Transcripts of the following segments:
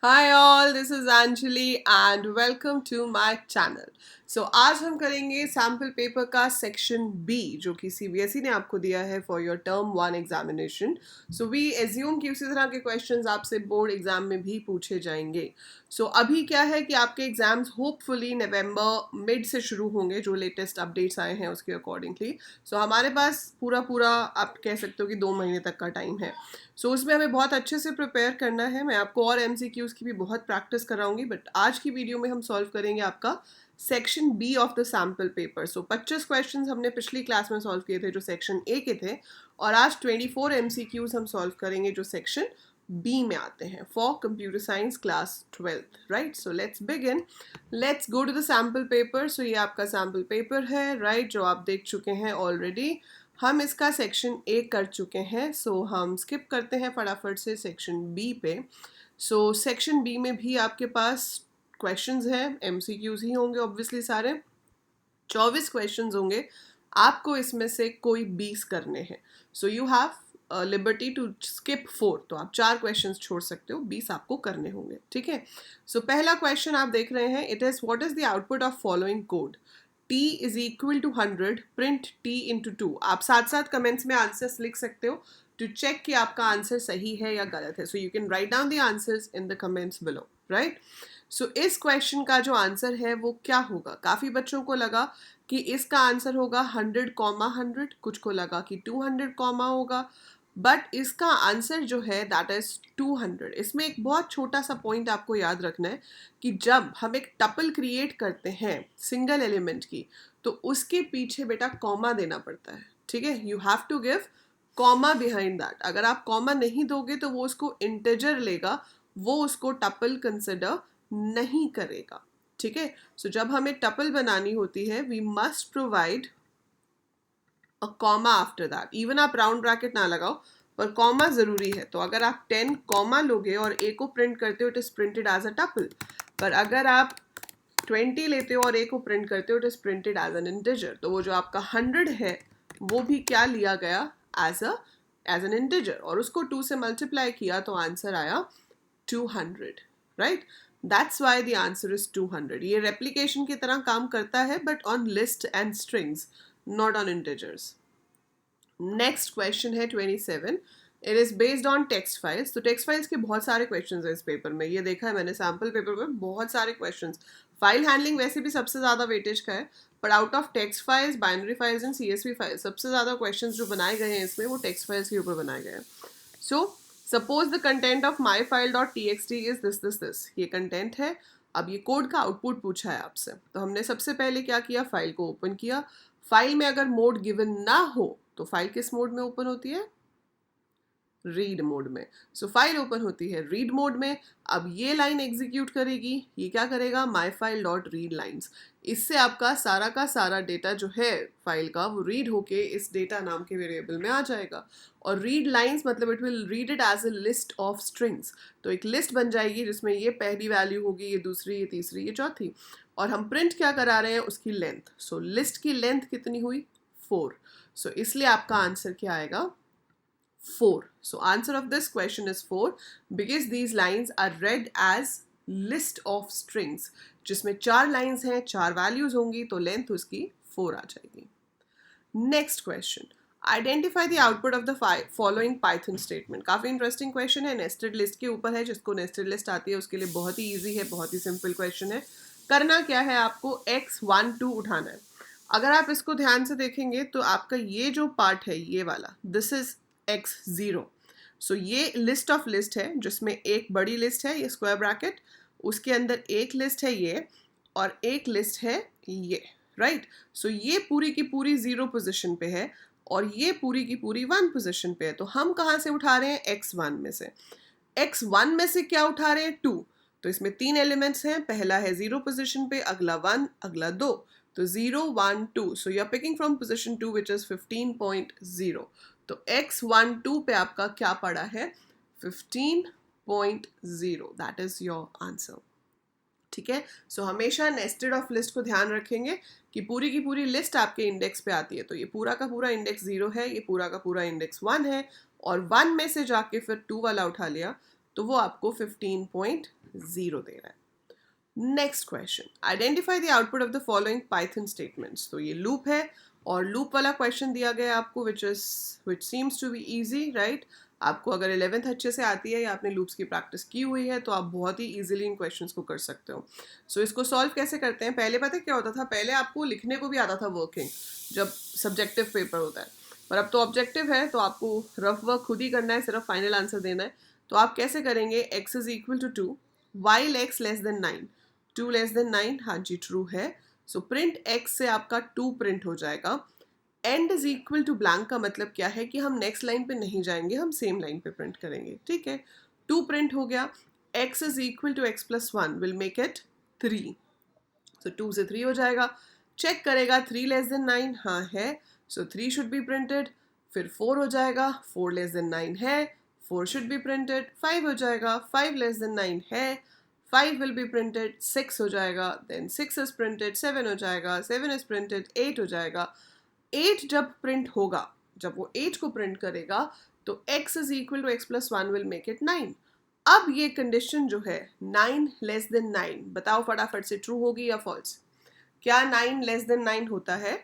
Hi all, this is Anjali and welcome to my channel. आज हम करेंगे sample paper का सेक्शन बी जो कि सीबीएसई ने आपको दिया है for your term 1 examination. We assume कि उसी तरह के क्वेश्चंस आपसे बोर्ड एग्जाम में भी पूछे जाएंगे. अभी क्या है कि आपके एग्जाम्स होपफुली नवंबर मिड से शुरू होंगे जो लेटेस्ट अपडेट्स आए हैं उसके अकॉर्डिंगली. हमारे पास पूरा आप कह सकते हो कि 2 महीने तक का टाइम है. उसमें हमें बहुत अच्छे से प्रिपेयर करना है. मैं आपको और एमसीक्यूज़ की भी बहुत प्रैक्टिस कराऊंगी, बट आज की वीडियो में हम सॉल्व करेंगे आपका section B of the sample paper. 25 questions हमने पिछली क्लास में सॉल्व किए थे जो सेक्शन ए के थे, और आज 24 एमसीक्यूज़ हम सॉल्व करेंगे जो सेक्शन बी में आते हैं for computer science class 12th. Right, so let's begin. Let's go to the sample paper. ये आपका सैम्पल पेपर है, राइट, जो आप देख चुके हैं ऑलरेडी. हम इसका सेक्शन ए कर चुके हैं, हम स्किप करते हैं फटाफट से सेक्शन बी पे. सेक्शन बी में भी आपके पास क्वेश्चंस हैं, एमसीक्यूज ही होंगे ऑब्वियसली सारे. 24 क्वेश्चंस होंगे, आपको इसमें से कोई 20 करने हैं. You have liberty to skip 4, तो आप 4 क्वेश्चंस छोड़ सकते हो, 20 आपको करने होंगे. ठीक है. पहला क्वेश्चन आप देख रहे हैं, it is what is the output of following code. t is equal to 100, print t into 2. आप साथ साथ कमेंट्स में आंसर्स लिख सकते हो टू चेक कि आपका आंसर सही है या गलत है. You can write down the answers in the comments below. Right, इस क्वेश्चन का जो आंसर है वो क्या होगा. काफ़ी बच्चों को लगा कि इसका आंसर होगा 100, कुछ को लगा कि 200, होगा, बट इसका आंसर जो है दैट इज 200. इसमें एक बहुत छोटा सा पॉइंट आपको याद रखना है कि जब हम एक टपल क्रिएट करते हैं सिंगल एलिमेंट की, तो उसके पीछे बेटा कॉमा देना पड़ता है. ठीक है, you have to give comma behind that. अगर आप कॉमा नहीं दोगे तो वो उसको इंटीजर लेगा, वो उसको टपल कंसिडर नहीं करेगा. ठीक है, जब हमें टपल बनानी होती है we must provide a comma after that. Even आप राउंड ब्रैकेट ना लगाओ, पर कॉमा ज़रूरी है. तो अगर आप 10 कॉमा लोगे और ए को प्रिंट करते हो, it is printed as a tuple. पर अगर आप 20 लेते हो और ए को प्रिंट करते हो, it is printed as an integer. तो वो जो आपका 100 है वो भी क्या लिया गया एज एन इंटीजर, और उसको 2 से मल्टीप्लाई किया तो आंसर आया 200. Right, that's why the answer is 200. ये रेप्लीकेशन की तरह काम करता है, but on list and strings, not on integers. Next question है 27. It is based on text files. तो text files के बहुत सारे questions हैं इस पेपर में. ये देखा है मैंने सैम्पल पेपर में बहुत सारे questions. फाइल हैंडलिंग वैसे भी सबसे ज़्यादा वेटेज का है, but out of text files, binary files and CSV files सबसे ज़्यादा questions जो बनाए गए हैं इसमें वो टेक्स्ट फाइल्स के ऊपर बनाए गए हैं. Suppose the content of my file dot txt is this. ये कंटेंट है. अब ये कोड का आउटपुट पूछा है आपसे, तो हमने सबसे पहले क्या किया, फाइल को ओपन किया. फाइल में अगर मोड गिवन ना हो तो फाइल किस मोड में ओपन होती है, रीड मोड में. फाइल ओपन होती है रीड मोड में. अब ये लाइन एग्जीक्यूट करेगी, ये क्या करेगा, my file dot read lines. इससे आपका सारा का सारा डेटा जो है फाइल का वो रीड होके इस डेटा नाम के वेरिएबल में आ जाएगा. और रीड लाइन्स मतलब it will read it as a list of strings. तो एक लिस्ट बन जाएगी जिसमें ये पहली वैल्यू होगी, ये दूसरी, ये तीसरी, ये चौथी. और हम प्रिंट क्या करा रहे हैं, उसकी लेंथ. लिस्ट की लेंथ कितनी हुई, 4. इसलिए आपका आंसर क्या आएगा, 4. Answer of this question is 4 because these lines are read as list of strings, जिसमें 4 लाइन्स हैं, 4 वैल्यूज होंगी, तो लेंथ उसकी 4 आ जाएगी. Next question, identify the output of the following Python statement. काफ़ी इंटरेस्टिंग क्वेश्चन है, नेस्टेड लिस्ट के ऊपर है. जिसको नेस्टेड लिस्ट आती है उसके लिए बहुत ही ईजी है, बहुत ही सिंपल क्वेश्चन है. करना क्या है, आपको x12 उठाना है. अगर आप इसको ध्यान से देखेंगे तो आपका ये जो पार्ट है ये वाला, दिस इज x0. ये लिस्ट ऑफ लिस्ट है जिसमें एक बड़ी लिस्ट है ये स्क्वायर ब्रैकेट, उसके अंदर एक लिस्ट है ये, और एक लिस्ट है ये. राइट, ये पूरी की पूरी 0 पोजिशन पे है और ये पूरी की पूरी 1 पोजिशन पे है. तो हम कहाँ से उठा रहे हैं, x1 में से. x1 में से क्या उठा रहे हैं, 2. तो इसमें 3 एलिमेंट्स हैं, पहला है 0 पोजिशन पे, अगला 1, अगला 2. तो 0, 1, 2. You are picking from position 2 which is 15.0. तो x12 पे आपका क्या पड़ा है, 15.0. That is your answer. ठीक है, हमेशा नेस्टेड ऑफ लिस्ट को ध्यान रखेंगे कि पूरी की पूरी लिस्ट आपके इंडेक्स पे आती है. तो ये पूरा का पूरा इंडेक्स 0 है, ये पूरा का पूरा इंडेक्स 1 है, और 1 में से जाके फिर 2 वाला उठा लिया तो वो आपको 15.0 0 दे रहा है। Next question, identify the output of the following Python statements. तो ये लूप है और लूप वाला क्वेश्चन दिया गया है आपको which seems to be easy, right. आपको अगर 11th अच्छे से आती है या आपने लूप्स की प्रैक्टिस की हुई है तो आप बहुत ही इजीली इन क्वेश्चंस को कर सकते हो। सो इसको सॉल्व कैसे करते हैं, पहले पता है क्या होता था, पहले आपको लिखने को भी आता था वर्किंग जब सब्जेक्टिव पेपर होता है, पर अब तो ऑब्जेक्टिव है तो आपको रफ वर्क खुद ही करना है, सिर्फ फाइनल आंसर देना है। तो आप कैसे करेंगे, x is equal to 2 while x less than 9, 2 less than 9, हाँ जी ट्रू है। सो प्रिंट x से आपका 2 प्रिंट हो जाएगा। And is equal to blank का मतलब क्या है कि हम नेक्स्ट लाइन पे नहीं जाएंगे, हम सेम लाइन पे प्रिंट करेंगे, ठीक है। 2 प्रिंट हो गया, x is equal to x plus 1 will make it 3, so 2 से 3 हो जाएगा। चेक करेगा 3 लेस देन 9, हाँ है, सो 3 शुड बी प्रिंटेड। फिर 4 हो जाएगा, 4 लेस देन 9 है, 4 शुड बी प्रिंटेड। 5 हो जाएगा, 5 लेस देन 9 है, 5 विल बी प्रिंटेड। 6 हो जाएगा, देन 6 इज प्रिंटेड। 7 हो जाएगा, 7 इज प्रिंटेड। 8 हो जाएगा, 8 जब प्रिंट होगा, जब वो 8 को प्रिंट करेगा तो x is equal to x plus 1 will make it 9। अब ये कंडीशन जो है 9 लेस देन 9, बताओ फटाफट से ट्रू होगी या फॉल्स। क्या 9 लेस देन 9 होता है,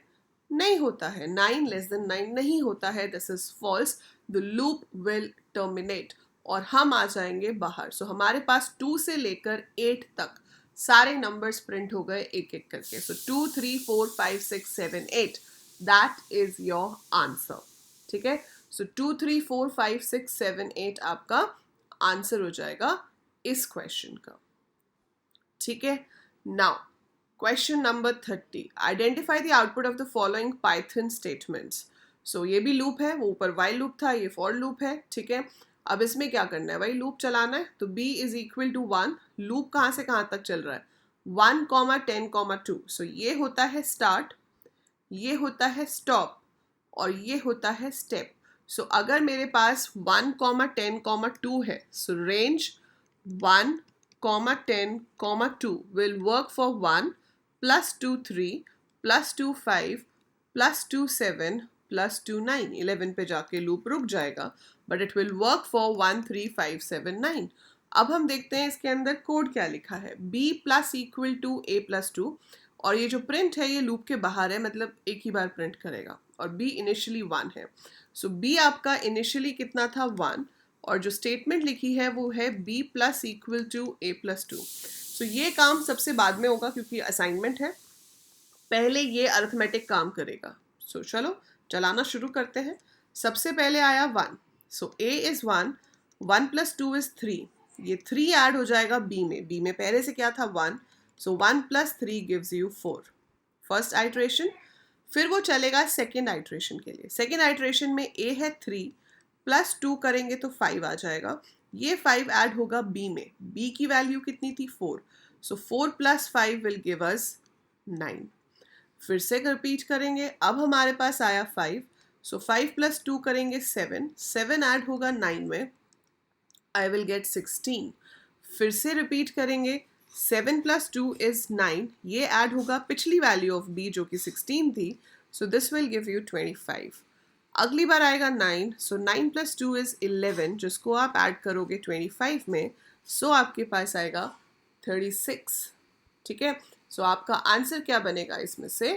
नहीं होता है, 9 लेस देन 9 नहीं होता है, this is false. The loop will terminate और हम आ जाएंगे बाहर। सो हमारे पास 2 से लेकर 8 तक सारे नंबर्स प्रिंट हो गए एक एक करके। सो 2 3 4 5 6 7 8, दैट इज योर आंसर, ठीक है। सो 2 3 4 5 6 7 8 आपका आंसर हो जाएगा इस क्वेश्चन का, ठीक है। Now question number 30, identify the output of the following Python statements. So ये भी लूप है, वो ऊपर वाइल लूप था, ये फॉर लूप है, ठीक है। अब इसमें क्या करना है, भाई लूप चलाना है। तो b is equal to 1, loop कहाँ से कहाँ तक चल रहा है, 1 10 2। सो ये होता है स्टार्ट, ये होता है स्टॉप और ये होता है स्टेप। सो अगर मेरे पास 1 10 2 है, सो range 1 10 2 will work for 1 plus 2 3 plus 2 5 plus 2 7 plus 2 9। 11 पे जाके लूप रुक जाएगा, but it will work for 1 3 5 7 9। अब हम देखते हैं इसके अंदर कोड क्या लिखा है, b plus equal to a plus 2, और ये जो प्रिंट है ये लूप के बाहर है, मतलब एक ही बार प्रिंट करेगा, और b इनिशियली 1 है। सो b आपका इनिशियली कितना था, 1, और जो स्टेटमेंट लिखी है वो है b plus equal to a plus 2। So ये काम सबसे बाद में होगा क्योंकि असाइनमेंट है, पहले ये अरिथमेटिक काम करेगा। सो चलो चलाना शुरू करते हैं। सबसे पहले आया 1, सो a इज 1, 1 प्लस 2 इज 3, ये 3 ऐड हो जाएगा b में, b में पहले से क्या था 1, सो 1 plus 3 gives you 4, first iteration. फिर वो चलेगा सेकेंड आइट्रेशन के लिए, सेकेंड आइट्रेशन में a है 3 प्लस 2 करेंगे तो 5 आ जाएगा, ये 5 ऐड होगा b में, b की वैल्यू कितनी थी 4, सो 4 प्लस 5 विल गिव अस 9। फिर से रिपीट करेंगे, अब हमारे पास आया 5, सो 5 प्लस 2 करेंगे 7, 7 ऐड होगा 9 में, आई विल गेट 16। फिर से रिपीट करेंगे, 7 प्लस 2 इज 9, ये ऐड होगा पिछली वैल्यू ऑफ b जो कि 16 थी, so this will give you 25। अगली बार आएगा 9, सो 9 प्लस 2 इज 11, जिसको आप ऐड करोगे 25 में, सो आपके पास आएगा 36, ठीक है। सो आपका आंसर क्या बनेगा इसमें से,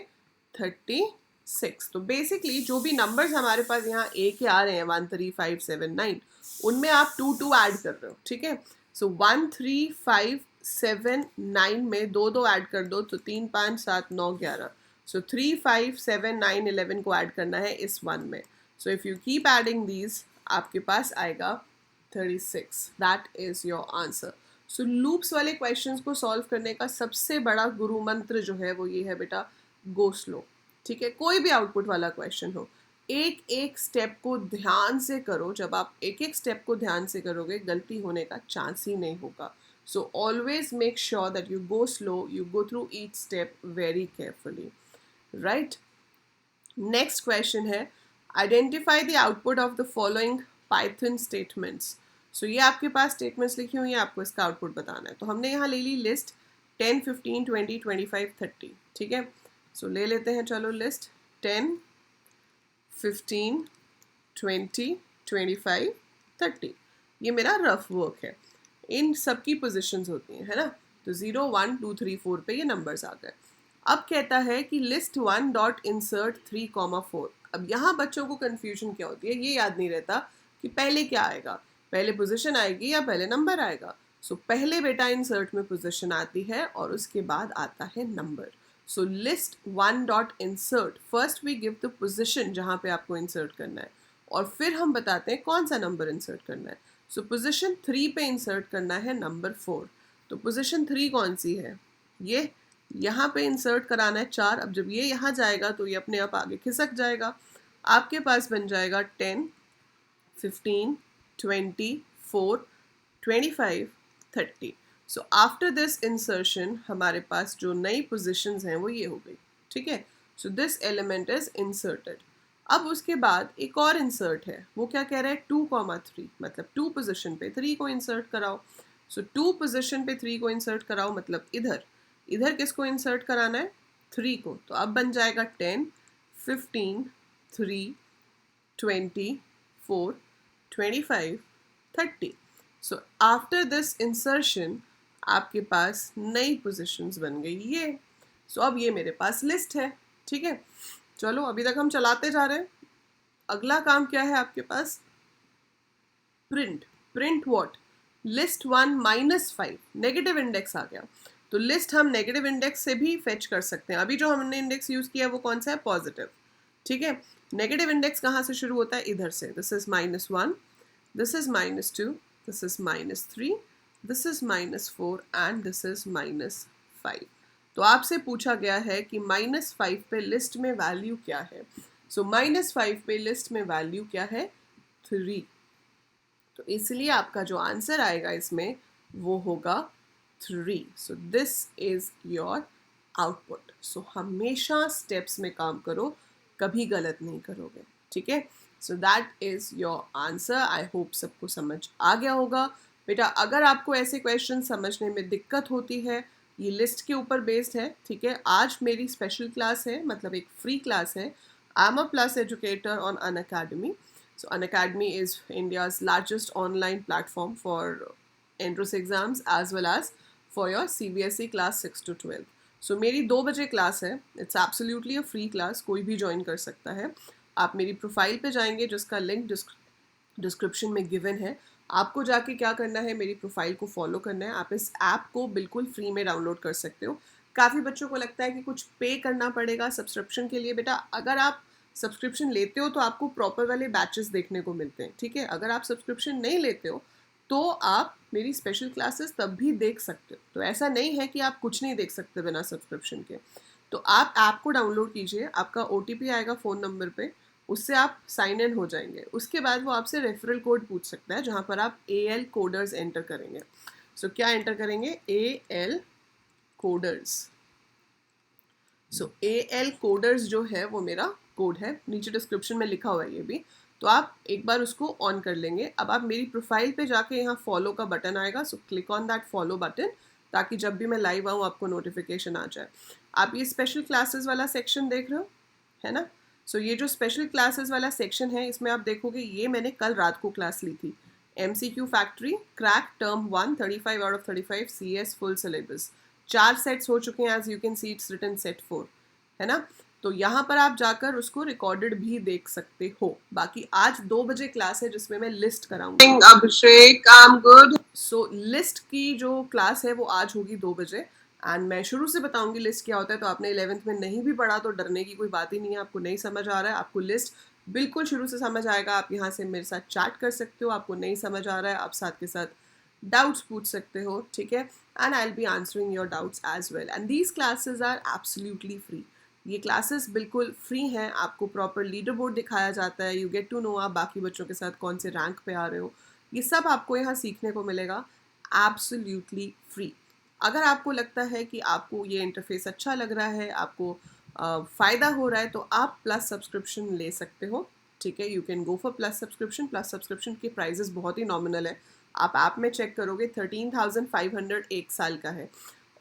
36। तो बेसिकली जो भी नंबर्स हमारे पास यहाँ ए के आ रहे हैं 1 3 5 7 9, उनमें आप 2 2 ऐड कर रहे हो, ठीक है। सो 1 3 5 7 9 में 2 2 ऐड कर दो तो 3 5 7 9 11, सो 3 5 7 9 11 को ऐड करना है इस 1 में। So if you keep adding these आपके पास आएगा 36, that is your answer. So loops वाले क्वेश्चंस को सॉल्व करने का सबसे बड़ा गुरु मंत्र जो है वो ये है बेटा, गो स्लो, ठीक है। कोई भी आउटपुट वाला क्वेश्चन हो, एक एक स्टेप को ध्यान से करो, जब आप एक एक स्टेप को ध्यान से करोगे गलती होने का चांस ही नहीं होगा। So always make sure that you go slow, you go through each step very carefully, right. Next question है, identify the output of the following Python statements. So ये आपके पास स्टेटमेंट्स लिखी हुई हैं, आपको इसका आउटपुट बताना है। तो हमने यहाँ ले ली लिस्ट 10 15 20 25 30, ठीक है। सो ले लेते हैं चलो लिस्ट 10 15 20 25 30, ये मेरा रफ वर्क है। इन सबकी पोजीशंस होती हैं, है ना। तो 0 1 2 3 4 पे ये नंबर्स आ गए। अब कहता है कि लिस्ट 1 डॉट इंसर्ट 3, 4। अब यहाँ बच्चों को कंफ्यूजन क्या होती है, ये याद नहीं रहता कि पहले क्या आएगा, पहले पोजीशन आएगी या पहले नंबर आएगा। सो पहले बेटा इंसर्ट में पोजीशन आती है और उसके बाद आता है number. So list 1 dot insert, first we give the position जहाँ पे आपको इंसर्ट करना है और फिर हम बताते हैं कौन सा नंबर इंसर्ट करना है। सो पोजीशन 3 पे इंसर्ट करना है नंबर 4। तो पोजीशन 3 कौन सी है, ये यहाँ पे इंसर्ट कराना है 4। अब जब ये यहाँ जाएगा तो ये अपने आप आगे खिसक जाएगा, आपके पास बन जाएगा 10 15 20 4 25 30। सो आफ्टर दिस इंसर्शन हमारे पास जो नई पोजीशंस हैं वो ये हो गई, ठीक है। So this element is inserted. अब उसके बाद एक और इंसर्ट है, वो क्या कह रहा है 2, 3, मतलब 2 पोजीशन पे 3 को इंसर्ट कराओ। सो 2 पोजीशन पे 3 को इंसर्ट कराओ, मतलब इधर इधर किसको इंसर्ट कराना है, 3 को। तो अब बन जाएगा 10 15 3 20 4 25 30। सो आफ्टर दिस इंसर्शन आपके पास नई पोजीशंस बन गई ये। सो अब ये मेरे पास लिस्ट है, ठीक है। चलो अभी तक हम चलाते जा रहे हैं। अगला काम क्या है आपके पास, print. Print what, list 1 -5, negative index आ गया। तो लिस्ट हम नेगेटिव इंडेक्स से भी फेच कर सकते हैं। अभी जो हमने इंडेक्स यूज किया वो कौन सा है, पॉजिटिव, ठीक है। नेगेटिव इंडेक्स कहाँ से शुरू होता है, इधर से। This is -1, this is -2, this is -3, this is -4 and this is -5। तो आपसे पूछा गया है कि -5 पे लिस्ट में वैल्यू क्या है। सो -5 पे लिस्ट में वैल्यू क्या है, 3। तो इसलिए आपका जो आंसर आएगा इसमें वो होगा 3। So this is your output. So हमेशा स्टेप्स में काम करो, कभी गलत नहीं करोगे, ठीक है। So that is your answer. I hope सबको समझ आ गया होगा। बेटा अगर आपको ऐसे क्वेश्चन समझने में दिक्कत होती है, ये लिस्ट के ऊपर बेस्ड है, ठीक है। आज मेरी स्पेशल क्लास है, मतलब एक फ्री क्लास है। I am a plus educator on Unacademy. So Unacademy is India's largest online platform for entrance exams as well as for your CBSE class 6 to 12. So मेरी 2 बजे क्लास है, it's absolutely a free class, कोई भी join कर सकता है। आप मेरी प्रोफाइल पे जाएंगे जिसका लिंक डिस्क्रिप्शन में गिवन है। आपको जाके क्या करना है, मेरी प्रोफाइल को फॉलो करना है। आप इस ऐप को बिल्कुल फ्री में डाउनलोड कर सकते हो। काफ़ी बच्चों को लगता है कि कुछ पे करना पड़ेगा सब्सक्रिप्शन के लिए। बेटा अगर आप सब्सक्रिप्शन लेते हो तो आपको प्रॉपर वाले बैचेस देखने को मिलते हैं, ठीक है। अगर आप सब्सक्रिप्शन नहीं लेते हो तो आप मेरी स्पेशल क्लासेस तब भी देख सकते हो। तो ऐसा नहीं है कि आप कुछ नहीं देख सकते बिना सब्सक्रिप्शन के। तो आप ऐप को डाउनलोड कीजिए, आपका OTP आएगा फ़ोन नंबर पे, उससे आप साइन इन हो जाएंगे। उसके बाद वो आपसे रेफरल कोड पूछ सकता है, जहाँ पर आप AL कोडर्स एंटर करेंगे। सो क्या एंटर करेंगे, AL कोडर्स। सो AL कोडर्स जो है वो मेरा कोड है, नीचे डिस्क्रिप्शन में लिखा हुआ है ये भी। तो आप एक बार उसको ऑन कर लेंगे। अब आप मेरी प्रोफाइल पे जाके यहाँ फॉलो का बटन आएगा, so click on that follow button, ताकि जब भी मैं लाइव आऊँ आपको नोटिफिकेशन आ जाए। आप ये स्पेशल क्लासेस वाला सेक्शन देख रहे हो, है ना। सो ये जो स्पेशल क्लासेस वाला सेक्शन है, इसमें आप देखोगे ये मैंने कल रात को क्लास ली थी। MCQ factory crack term 1 35 out of 35 CS full syllabus. 4 sets हो चुके हैं, as you can see it's written set 4, है ना। तो यहाँ पर आप जाकर उसको रिकॉर्डेड भी देख सकते हो। बाकी आज 2 बजे क्लास है जिसमें मैं लिस्ट कराऊंगी। Abhishek, I am good. So list की जो क्लास है वो आज होगी 2 बजे, एंड मैं शुरू से बताऊंगी लिस्ट क्या होता है। तो आपने 11th में नहीं भी पढ़ा तो डरने की कोई बात ही नहीं है। आपको नहीं समझ आ रहा है, आपको लिस्ट बिल्कुल शुरू से समझ आएगा। आप यहाँ से मेरे साथ चैट कर सकते हो। आपको नहीं समझ आ रहा है, आप साथ के साथ डाउट्स पूछ सकते हो, ठीक है। And I will be answering your doubts as well, and these classes are absolutely free. ये क्लासेस बिल्कुल फ्री हैं। आपको प्रॉपर लीडर बोर्ड दिखाया जाता है, यू गेट टू नो आप बाकी बच्चों के साथ कौन से रैंक पे आ रहे हो। ये सब आपको यहाँ सीखने को मिलेगा एब्सोल्युटली फ्री। अगर आपको लगता है कि आपको ये इंटरफेस अच्छा लग रहा है, आपको फ़ायदा हो रहा है, तो आप प्लस सब्सक्रिप्शन ले सकते हो, ठीक है। You can go for plus subscription. Plus subscription के प्राइजेस बहुत ही नॉमिनल है। आप ऐप में चेक करोगे 13,500 एक साल का है,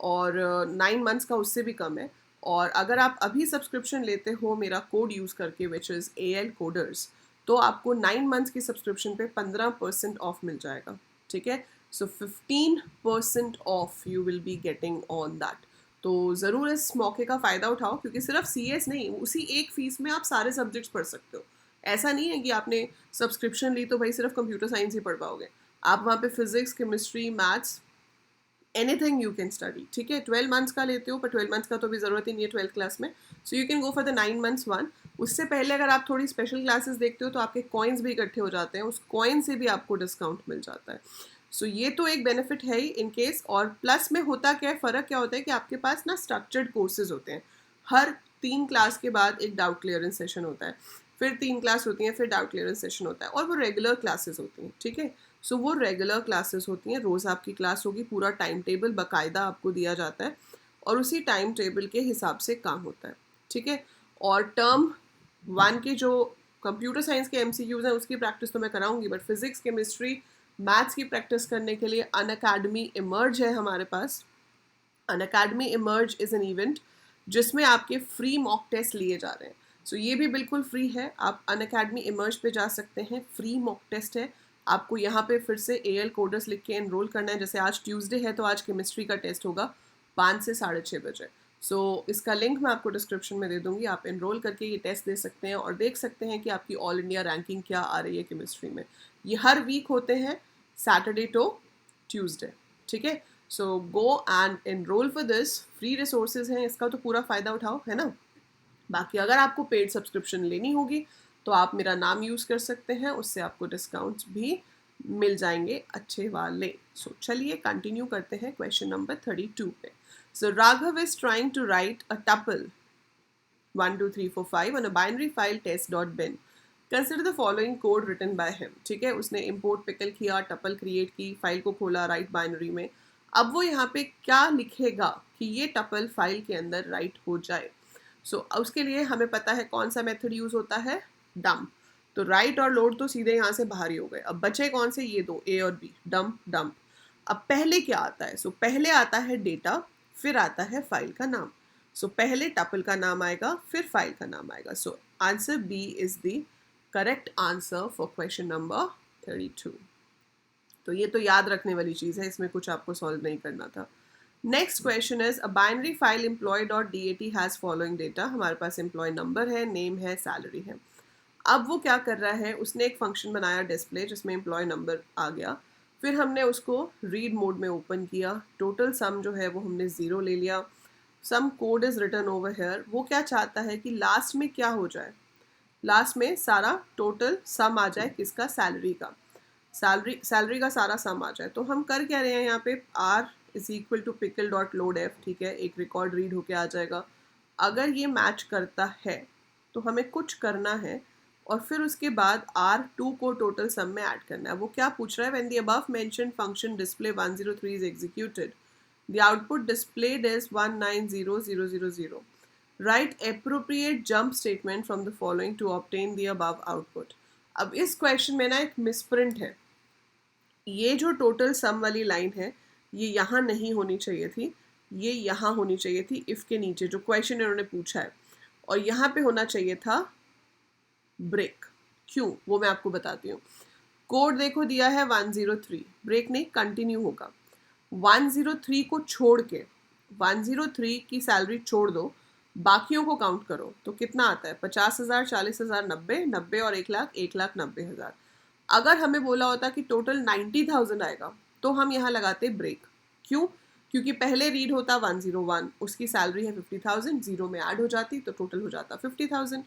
और 9 मंथ्स का उससे भी कम है। और अगर आप अभी सब्सक्रिप्शन लेते हो मेरा कोड यूज़ करके, विच इज़ AL कोडर्स, तो आपको 9 मंथ्स की सब्सक्रिप्शन पे 15% ऑफ मिल जाएगा, ठीक है। सो 15% of you will be getting on that. तो ज़रूर इस मौके का फ़ायदा उठाओ, क्योंकि सिर्फ CS नहीं, उसी एक फ़ीस में आप सारे सब्जेक्ट्स पढ़ सकते हो। ऐसा नहीं है कि आपने सब्सक्रिप्शन ली तो भाई सिर्फ कंप्यूटर साइंस ही पढ़ पाओगे। आप वहाँ पे physics, chemistry, maths, anything you can study. ठीक है, 12 मंथ्स का लेते हो, पर 12 मंथ्स का तो भी ज़रूरत ही नहीं है 12th क्लास में। So you can go for the 9 months one. उससे पहले अगर आप थोड़ी स्पेशल क्लासेस देखते हो तो आपके कॉइन्स भी इकट्ठे हो जाते हैं, उस कॉइन से भी आपको डिस्काउंट मिल जाता है। सो ये तो एक बेनिफिट है ही इन केस। और प्लस में होता क्या है, फ़र्क क्या होता है कि आपके पास ना स्ट्रक्चर्ड कोर्सेज होते हैं। हर 3 क्लास के बाद एक डाउट क्लियरेंस सेशन होता है, फिर 3 क्लास होती हैं, फिर डाउट क्लियरेंस सेशन होता है, और वो रेगुलर क्लासेस होती हैं। ठीक है, सो वो रेगुलर क्लासेस होती हैं, रोज़ आपकी क्लास होगी, पूरा टाइम टेबल बाकायदा आपको दिया जाता है और उसी टाइम टेबल के हिसाब से काम होता है। ठीक है, और टर्म 1 के जो कंप्यूटर साइंस के MCQs हैं उसकी प्रैक्टिस तो मैं कराऊंगी, बट फिजिक्स, केमिस्ट्री, मैथ्स की प्रैक्टिस करने के लिए अनअकैडमी इमर्ज है हमारे पास। Unacademy emerge is an event जिसमें आपके फ्री मॉक टेस्ट लिए जा रहे हैं। सो ये भी बिल्कुल फ्री है, आप अनअकैडमी इमर्ज पे जा सकते हैं, फ्री मॉक टेस्ट है। आपको यहाँ पे फिर से AL कोडर्स लिख के एनरोल करना है। जैसे आज ट्यूसडे है तो आज केमिस्ट्री का टेस्ट होगा 5 से 6:30 बजे। सो इसका लिंक मैं आपको डिस्क्रिप्शन में दे दूँगी, आप एनरोल करके ये टेस्ट दे सकते हैं और देख सकते हैं कि आपकी ऑल इंडिया रैंकिंग क्या आ रही है केमिस्ट्री में। ये हर वीक होते हैं, सैटरडे टू ट्यूसडे। ठीक है, so go and enrol for this. Free resources हैं, इसका तो पूरा फ़ायदा उठाओ, है ना। बाकी अगर आपको पेड सब्सक्रिप्शन लेनी होगी तो आप मेरा नाम यूज़ कर सकते हैं, उससे आपको डिस्काउंट्स भी मिल जाएंगे अच्छे वाले। सो चलिए कंटिन्यू करते हैं क्वेश्चन नंबर 32 पे। So Raghav is trying to write a tuple 1 2 3 4 5 on a binary file test.bin. Consider the following code written by him. ठीक है, उसने import pickle किया, टपल क्रिएट की, फाइल को खोला राइट बाइनरी में। अब वो यहाँ पे क्या लिखेगा कि ये टपल फाइल के अंदर राइट हो जाए। उसके लिए हमें पता है कौन सा मेथड यूज होता है, डम्प। तो राइट और लोड तो सीधे यहाँ से बाहर ही हो गए। अब बचे कौन से, ये दो, A और B, डम्प डम्प। अब पहले क्या आता है, पहले आता है डेटा, फिर आता है फाइल का नाम। पहले टपल का नाम आएगा, फिर फाइल का नाम आएगा। Answer B is the correct answer for question number 32। तो ये तो याद रखने वाली चीज़ है, इसमें कुछ आपको सॉल्व नहीं करना था। Next question is a binary file employee.dat has following data. हमारे पास एम्प्लॉय नंबर है, नेम है, सैलरी है। अब वो क्या कर रहा है, उसने एक फंक्शन बनाया डिस्प्ले जिसमें एम्प्लॉय नंबर आ गया, फिर हमने उसको रीड मोड में ओपन किया, टोटल सम जो है वो हमने 0 ले लिया, sum code is written over here. वो क्या चाहता है कि लास्ट में क्या हो जाए, लास्ट में सारा टोटल सम आ जाए, किसका, सैलरी का। सैलरी का सारा सम आ जाए। तो हम कर क्या रहे हैं यहाँ पे, R is equal to pickle dot load F. ठीक है, एक रिकॉर्ड रीड होके आ जाएगा। अगर ये मैच करता है तो हमें कुछ करना है और फिर उसके बाद R2 को टोटल सम में ऐड करना है। वो क्या पूछ रहा है, when the above mentioned function display 103 is executed, the output displayed is 190000। Right appropriate jump statement from the following to obtain the above output। अब इस क्वेश्चन में ना एक मिसप्रिंट है। ये जो टोटल सम वाली लाइन है ये यहाँ नहीं होनी चाहिए थी, ये यहाँ होनी चाहिए थी इफ़ के नीचे जो क्वेश्चन इन्होंने पूछा है, और यहाँ पे होना चाहिए था ब्रेक। क्यों, वो मैं आपको बताती हूँ। कोड देखो दिया है 103, ब्रेक नहीं, कंटिन्यू होगा। 103 को छोड़ के 103 की सैलरी छोड़ दो, बाकियों को काउंट करो तो कितना आता है, 50,000, 40,000, 90, 90 और 1,00,000, 1,90,000। अगर हमें बोला होता कि टोटल 90,000 आएगा तो हम यहाँ लगाते ब्रेक। क्यों, क्योंकि पहले रीड होता 101, उसकी सैलरी है 50,000, जीरो में ऐड हो जाती तो टोटल हो जाता 50,000।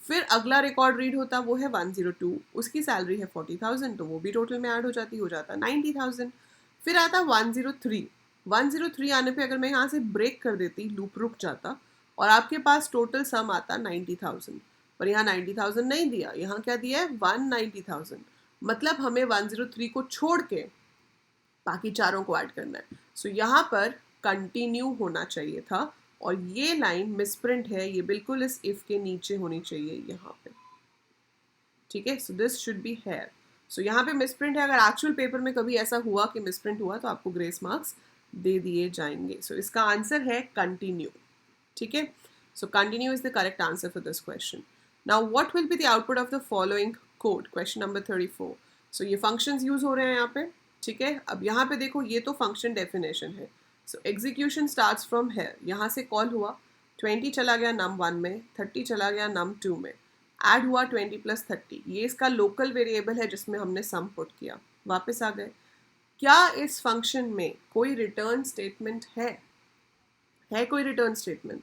फिर अगला रिकॉर्ड रीड होता वो है 102, उसकी सैलरी है 40,000 तो वो भी टोटल में ऐड हो जाती, हो जाता 90,000। फिर आता 103, 103 आने पे अगर मैं यहाँ से ब्रेक कर देती, लूप रुक जाता और आपके पास टोटल सम आता 90,000, पर यहाँ 90,000 नहीं दिया, यहाँ क्या दिया है 190,000। मतलब हमें 103 को छोड़ के बाकी चारों को ऐड करना है। यहाँ पर कंटिन्यू होना चाहिए था और ये लाइन मिसप्रिंट है, ये बिल्कुल इस इफ के नीचे होनी चाहिए यहाँ पे। ठीक है, so this should be here. यहाँ पे मिसप्रिंट है। अगर एक्चुअल पेपर में कभी ऐसा हुआ कि मिसप्रिंट हुआ तो आपको ग्रेस मार्क्स दे दिए जाएंगे। इसका आंसर है कंटिन्यू। ठीक है, so continue is the correct answer for this question. Now what will be the output of the following code, question number 34। ये फंक्शंस यूज हो रहे हैं यहाँ पे। ठीक है, अब यहाँ पे देखो ये तो फंक्शन डेफिनेशन है। So execution starts from here, यहाँ से कॉल हुआ, 20 चला गया num1 में, 30 चला गया num2 में, ऐड हुआ 20 + 30, ये इसका लोकल वेरिएबल है जिसमें हमने सम पुट किया, वापस आ गए। क्या इस फंक्शन में कोई रिटर्न स्टेटमेंट है कोई रिटर्न स्टेटमेंट?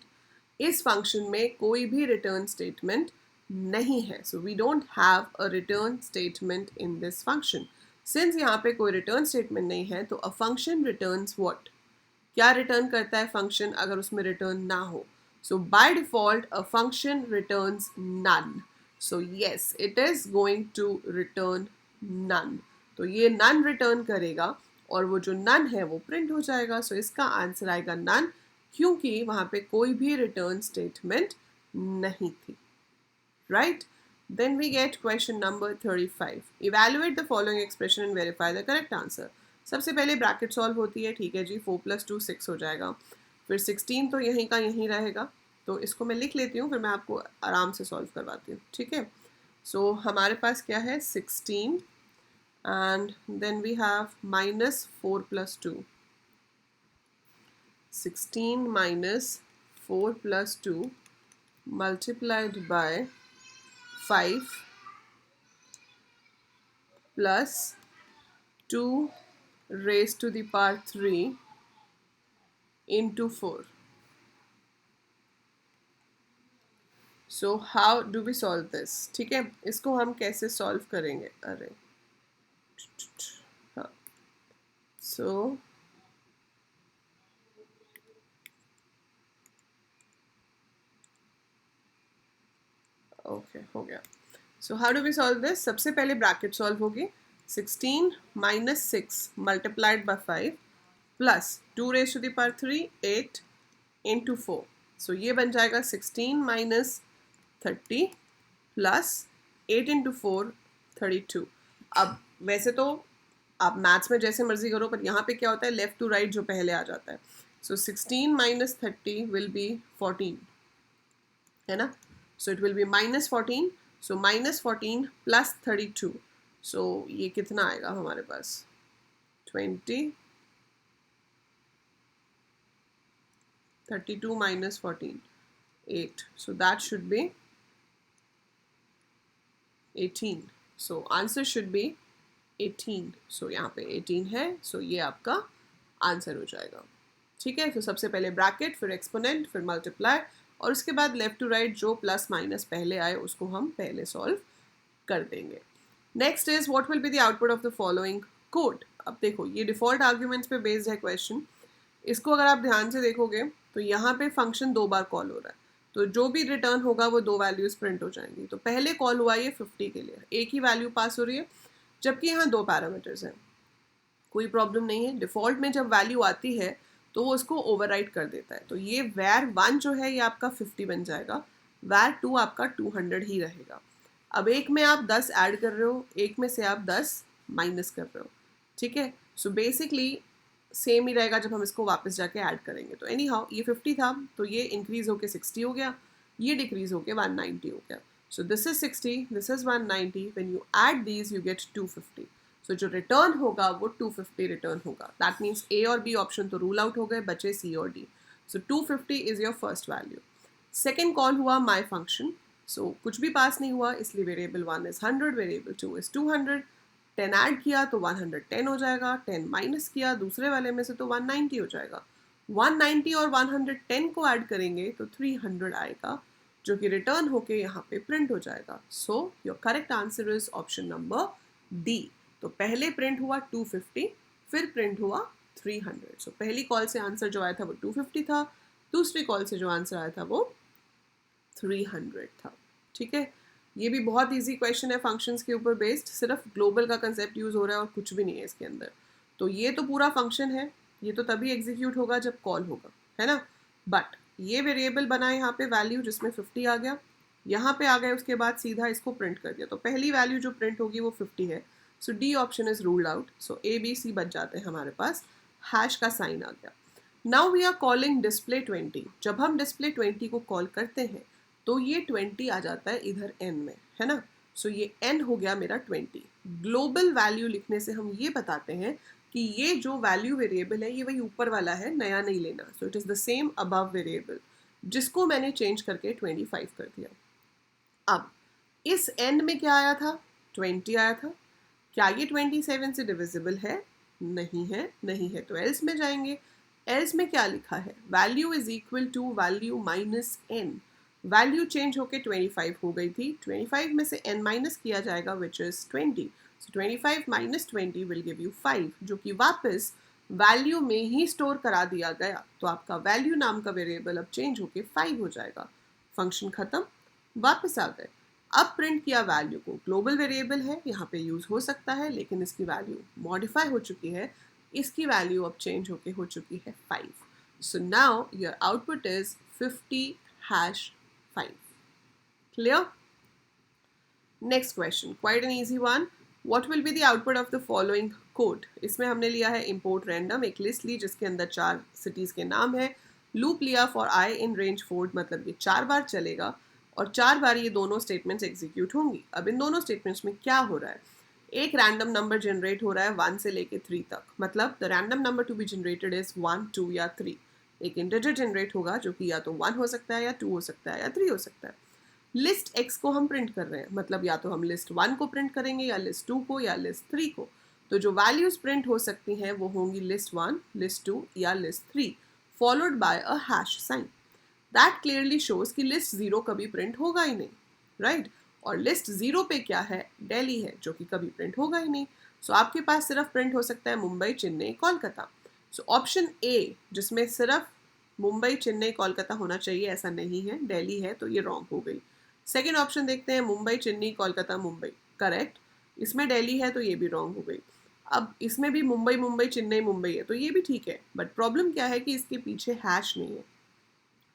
इस फंक्शन में कोई भी रिटर्न स्टेटमेंट नहीं है। So we don't have a return statement in this function. Since यहाँ पे कोई रिटर्न स्टेटमेंट नहीं है तो अ फंक्शन रिटर्न्स व्हाट? क्या रिटर्न करता है फंक्शन अगर उसमें रिटर्न ना हो? So by default a function returns none. So yes, it is going to return none. तो ये नन रिटर्न करेगा और वो जो नन है वो प्रिंट हो जाएगा। सो इसका आंसर आएगा नन, क्योंकि वहाँ पे कोई भी रिटर्न स्टेटमेंट नहीं थी। Right? Then we get question number 35. Evaluate the following expression and verify the correct answer. सबसे पहले ब्रैकेट सॉल्व होती है, ठीक है जी, 4 + 2 6 हो जाएगा, फिर 16 तो यहीं का यहीं रहेगा, तो इसको मैं लिख लेती हूँ, फिर मैं आपको आराम से सॉल्व करवाती हूँ, ठीक है। सो हमारे पास क्या है, 16 and then we have -4 + 2, 16 - 4 + 2 multiplied by 5 plus 2 raised to the power 3 into 4. So how do we solve this? ठीक है, इसको हम कैसे सॉल्व करेंगे? अरे हाँ, so ओके हो गया। So how do we solve this? सबसे पहले ब्रैकेट सॉल्व होगी, 16 - 6 multiplied by 5 plus 2 raised to the power 3 8 into 4. सो ये बन जाएगा 16 - 30 प्लस 8 into 4 32। अब वैसे तो आप मैथ्स में जैसे मर्जी करो, पर यहाँ पे क्या होता है, लेफ्ट टू राइट जो पहले आ जाता है। सो 16 - 30 विल बी 14, है ना। सो इट विल बी -14, सो -14 + 32, सो ये कितना आएगा हमारे पास, 20, 32 - 14 8, so that should be 18. So answer should be 18. So यहाँ पे 18 है, so ये आपका आंसर हो जाएगा, ठीक है। तो सबसे पहले ब्रैकेट, फिर एक्सपोनेंट, फिर मल्टीप्लाई, और उसके बाद लेफ्ट टू राइट जो प्लस माइनस पहले आए उसको हम पहले सॉल्व कर देंगे। Next is what will be the output of the following code. अब देखो ये डिफॉल्ट आर्ग्यूमेंट्स पे बेस्ड है क्वेश्चन। इसको अगर आप ध्यान से देखोगे तो यहाँ पे फंक्शन 2 बार कॉल हो रहा है, तो जो भी रिटर्न होगा वो 2 वैल्यूज प्रिंट हो जाएंगी। तो पहले कॉल हुआ ये 50 के लिए, एक ही वैल्यू पास हो रही है, जबकि यहाँ 2 पैरामीटर्स हैं, कोई प्रॉब्लम नहीं है। डिफ़ॉल्ट में जब वैल्यू आती है तो वो उसको ओवरराइट कर देता है। तो ये var1 जो है ये आपका 50 बन जाएगा, var2 आपका 200 ही रहेगा। अब एक में आप 10 ऐड कर रहे हो, एक में से आप 10 माइनस कर रहे हो, ठीक है। सो बेसिकली सेम ही रहेगा जब हम इसको वापस जाके ऐड करेंगे। तो एनी हाउ ये 50 था, तो ये इंक्रीज होके 60 हो गया, ये डिक्रीज होके 190 हो गया। सो this is 60, this is 190, when you add these you get 250। सो जो रिटर्न होगा वो 250 रिटर्न होगा। दैट मीन्स ए और बी ऑप्शन तो रूल आउट हो गए, बचे सी और D. So 250 is your first value. Second call हुआ माई फंक्शन, सो कुछ भी पास नहीं हुआ, इसलिए variable 1 is 100, variable 2 is 200। 10 add किया तो 110 हो जाएगा, 10 माइनस किया दूसरे वाले में से तो 190 हो जाएगा। 190 और 110 को ऐड करेंगे तो 300 आएगा, जो कि रिटर्न होके यहाँ पे प्रिंट हो जाएगा। So your correct answer is option number D. तो पहले प्रिंट हुआ 250, फिर प्रिंट हुआ 300। सो पहली कॉल से आंसर जो आया था वो 250 था, दूसरी कॉल से जो आंसर आया था वो 300 था, ठीक है। ये भी बहुत इजी क्वेश्चन है फंक्शंस के ऊपर बेस्ड, सिर्फ ग्लोबल का कंसेप्ट यूज हो रहा है और कुछ भी नहीं है इसके अंदर। तो ये तो पूरा फंक्शन है, ये तो तभी एग्जीक्यूट होगा जब कॉल होगा, है ना। बट ये वेरिएबल बना यहाँ पे वैल्यू जिसमें 50 आ गया, यहाँ पे आ गए, उसके बाद सीधा इसको प्रिंट कर दिया, तो पहली वैल्यू जो प्रिंट होगी वो 50 है। So D option is ruled out. So A B C बच जाते हैं हमारे पास, हैश का साइन आ गया। Now we are calling display 20। जब हम डिस्प्ले 20 को कॉल करते हैं तो ये 20 आ जाता है इधर n में, है ना। सो ये n हो गया मेरा 20। ग्लोबल वैल्यू लिखने से हम ये बताते हैं कि ये जो वैल्यू वेरिएबल है ये वही ऊपर वाला है, नया नहीं लेना। So it is the same above variable जिसको मैंने चेंज करके 25 कर दिया। अब इस n में क्या आया था? 20 आया था। क्या ये 27 से डिविजिबल है? नहीं है, नहीं है तो एल्स में जाएंगे। एल्स में क्या लिखा है? Value is equal to value minus n। Value change होके 25 हो गई थी। 25 में से n माइनस किया जाएगा which is 20। So 25 minus 20 will give you 5, जो कि वापस वैल्यू में ही स्टोर करा दिया गया। तो आपका वैल्यू नाम का वेरिएबल अब चेंज होके 5 हो जाएगा। फंक्शन खत्म, वापस आ गए। अब प्रिंट किया वैल्यू को। ग्लोबल वेरिएबल है, यहाँ पे यूज हो सकता है, लेकिन इसकी वैल्यू मॉडिफाई हो चुकी है। इसकी वैल्यू अब चेंज होके हो चुकी है 5। So now your output is 50#5। Clear? Next question, quite an easy one. What will be the output of the following code? इसमें हमने लिया है इम्पोर्ट रैंडम, एक लिस्ट ली जिसके अंदर 4 सिटीज के नाम है। लूप लिया फॉर आई इन रेंज 4, मतलब ये 4 बार चलेगा और 4 बार ये दोनों स्टेटमेंट्स एग्जीक्यूट होंगी। अब इन दोनों स्टेटमेंट्स में क्या हो रहा है? एक रैंडम नंबर जनरेट हो रहा है 1 से लेके 3 तक, मतलब the random number to be generated is 1, 2 या 3। एक इंटीजर जनरेट होगा जो कि या तो 1 हो सकता है या 2 हो सकता है या 3 हो सकता है। लिस्ट x को हम प्रिंट कर रहे हैं, मतलब या तो हम लिस्ट 1 को प्रिंट करेंगे या लिस्ट 2 को या लिस्ट 3 को। तो जो वैल्यूज प्रिंट हो सकती हैं वो होंगी लिस्ट 1, लिस्ट 2 या list 3 followed by a hash sign. That clearly shows कि लिस्ट 0 कभी प्रिंट होगा ही नहीं, राइट? और लिस्ट 0 पे क्या है? दिल्ली है, जो कि कभी प्रिंट होगा ही नहीं। सो आपके पास सिर्फ प्रिंट हो सकता है Mumbai, Chennai, Kolkata. So option A, जिसमें सिर्फ मुंबई, चेन्नई, कोलकाता होना चाहिए, ऐसा नहीं है, दिल्ली है, तो ये रॉन्ग हो गई। सेकेंड ऑप्शन देखते हैं, मुंबई, चेन्नई, कोलकाता, मुंबई, करेक्ट। इसमें दिल्ली है तो ये भी रॉन्ग हो गई। अब इसमें भी मुंबई, मुंबई, चेन्नई, मुंबई है, तो ये भी ठीक है, बट प्रॉब्लम क्या है कि इसके पीछे हैश नहीं है।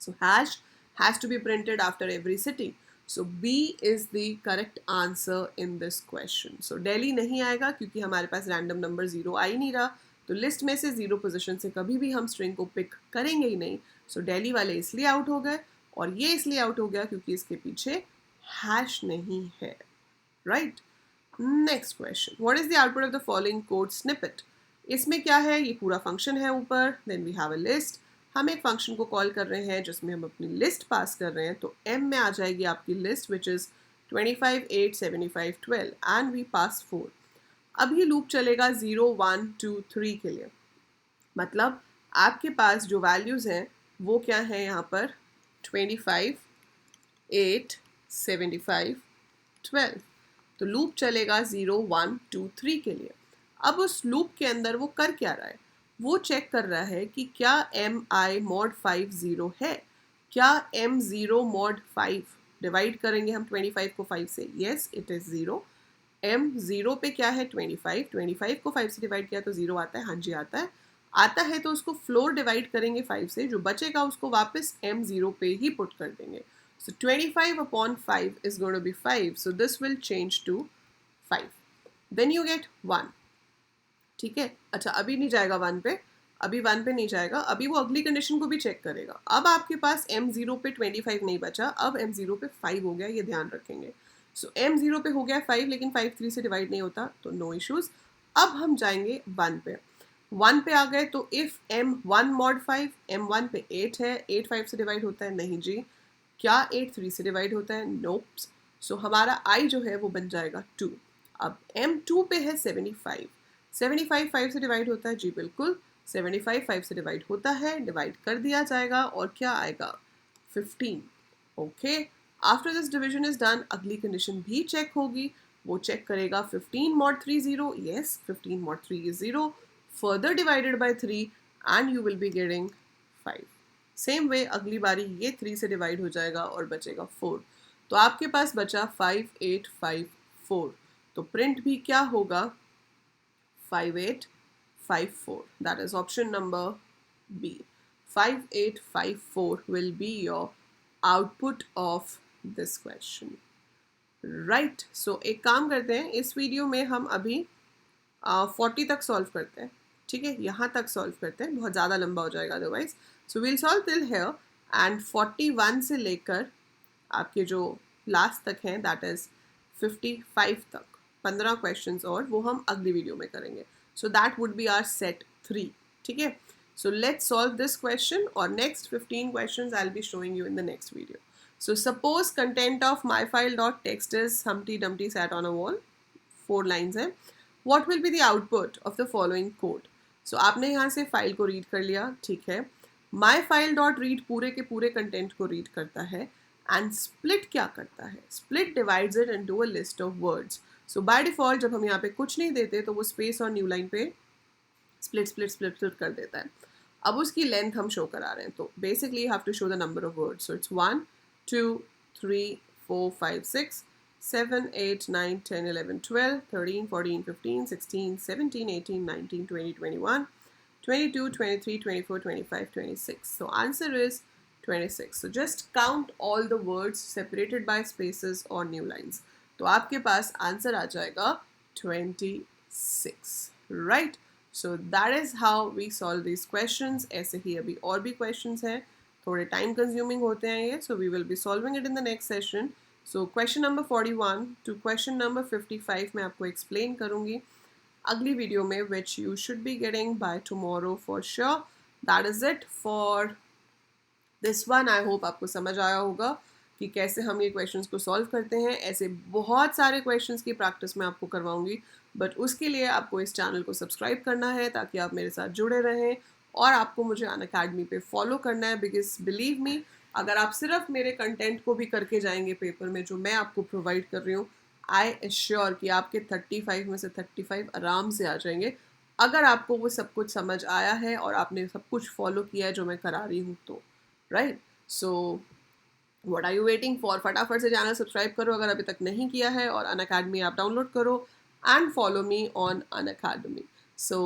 So hash has to be printed after every city. So B is the correct answer in this question. So Delhi नहीं आएगा क्योंकि हमारे पास रैंडम नंबर 0 आ ही नहीं रहा, तो लिस्ट में से 0 पोजीशन से कभी भी हम स्ट्रिंग को पिक करेंगे ही नहीं। सो दिल्ली वाले इसलिए आउट हो गए और ये इसलिए आउट हो गया क्योंकि इसके पीछे हैश नहीं है, right? Next question, what is the output of the following code snippet? इसमें क्या है? ये पूरा फंक्शन है ऊपर, then we have a list. हम एक फंक्शन को कॉल कर रहे हैं जिसमें हम अपनी लिस्ट पास कर रहे हैं, तो m में आ जाएगी आपकी list which is 25, 8, 75, 12 and we pass 4। अब ये लूप चलेगा 0, 1, 2, 3 के लिए, मतलब आपके पास जो वैल्यूज़ हैं वो क्या है यहाँ पर? 25, 8, 75, 12। तो लूप चलेगा 0, 1, 2, 3 के लिए। अब उस लूप के अंदर वो कर क्या रहा है? वो चेक कर रहा है कि क्या mi mod 5 0 है, क्या m0 mod 5, डिवाइड करेंगे हम 25 को 5 से, येस इट इज़ 0। m0 पे क्या है? 25, 25 को 5 से डिवाइड किया तो 0 आता है, हाँ जी आता है। आता है तो उसको फ्लोर डिवाइड करेंगे 5 से, जो बचेगा उसको वापस m0 पे ही पुट कर देंगे। So 25 upon 5 is going to be 5. So this will change to 5. Then you get 1. ठीक है? अच्छा, अभी नहीं जाएगा 1 पे, अभी 1 पे नहीं जाएगा, अभी वो अगली कंडीशन को भी चेक करेगा। अब आपके पास m0 पे 25 नहीं बचा, अब m0 पे 5 हो गया, ये ध्यान रखेंगे। सो m0 पे हो गया 5, लेकिन 5 3 से डिवाइड नहीं होता, तो नो इश्यूज। अब हम जाएंगे 1 पे। 1 पे आ गए तो इफ m1 mod 5, m1 पे 8 है, 8 5 से डिवाइड होता है? नहीं जी। क्या 8 3 से डिवाइड होता है? नोप। सो हमारा i जो है वो बन जाएगा 2। अब m2 पे है 75, 75 5 से डिवाइड होता है? जी बिल्कुल, 75 5 से डिवाइड होता है, डिवाइड कर दिया जाएगा और क्या आएगा? 15। Okay, after this division is done, अगली कंडीशन भी चेक होगी। वो चेक करेगा 15 mod 3 0, yes 15 mod 3 is 0, further divided by 3 and you will be getting 5। Same way अगली बारी ये 3 से डिवाइड हो जाएगा और बचेगा 4। तो आपके पास बचा 5 8 5 4। तो प्रिंट भी क्या होगा? 5 8 5 4। That is option number B. 5 8 5 4 will be your output of this question, right? So एक काम करते हैं, इस वीडियो में हम अभी 40 तक सॉल्व करते हैं, ठीक है? यहाँ तक सॉल्व करते हैं, बहुत ज़्यादा लंबा हो जाएगा otherwise. So will solve till here and 41 से लेकर आपके जो लास्ट तक हैं दैट इज़ 55 तक 15 क्वेश्चंस और वो हम अगली वीडियो में करेंगे. So that would be our set 3. ठीक है. So let's solve this question or next 15 questions I'll be showing you in the next video. So suppose content of myfile.txt is Humpty Dumpty sat on a wall. 4 lines है. What will be the output of the following code? So आपने यहाँ से file को read कर लिया. ठीक है. myfile.read पूरे के पूरे कंटेंट को रीड करता है एंड स्प्लिट क्या करता है? Split divides it into a list of words. So by default जब हम यहाँ पे कुछ नहीं देते तो वो स्पेस और न्यू लाइन पे स्प्लिट स्प्लिट स्प्लिट स्प्लिट कर देता है. अब उसकी लेंथ हम शो करा रहे हैं तो basically you have to show the number of words. So it's 1 2 3 4 5 6 7 8 9 10 11 12 13 14 15 16 17 18 19 20 21 22 23 24 25 26. So answer is 26. So just count all the words separated by spaces or new lines. तो आपके पास आंसर आ जाएगा 26. Right? So that is how we solve these questions. ऐसे ही अभी और भी questions हैं, थोड़े time consuming होते हैं ये, so we will be solving it in the next session. So question number 41 to question number 55 मैं आपको explain करूँगी अगली वीडियो में, which you should be getting by tomorrow for sure. That is it for this one. I hope आपको समझ आया होगा कि कैसे हम ये क्वेश्चंस को सॉल्व करते हैं. ऐसे बहुत सारे क्वेश्चंस की प्रैक्टिस मैं आपको करवाऊंगी, बट उसके लिए आपको इस चैनल को सब्सक्राइब करना है ताकि आप मेरे साथ जुड़े रहें और आपको मुझे अनअकैडमी पे फॉलो करना है. बिकॉज बिलीव मी, अगर आप सिर्फ मेरे कंटेंट को भी करके जाएंगे पेपर में जो मैं आपको प्रोवाइड कर रही हूँ, आई एश्योर कि आपके 35 में से 35 आराम से आ जाएंगे अगर आपको वो सब कुछ समझ आया है और आपने सब कुछ फॉलो किया है जो मैं करा रही हूँ तो. Right. So what are you waiting for? फटाफट से चैनल सब्सक्राइब करो अगर अभी तक नहीं किया है और अनअकैडमी ऐप डाउनलोड करो and follow me on Unacademy. So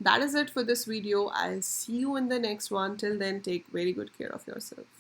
that is it for this video. I'll see you in the next one. Till then, take very good care of yourself.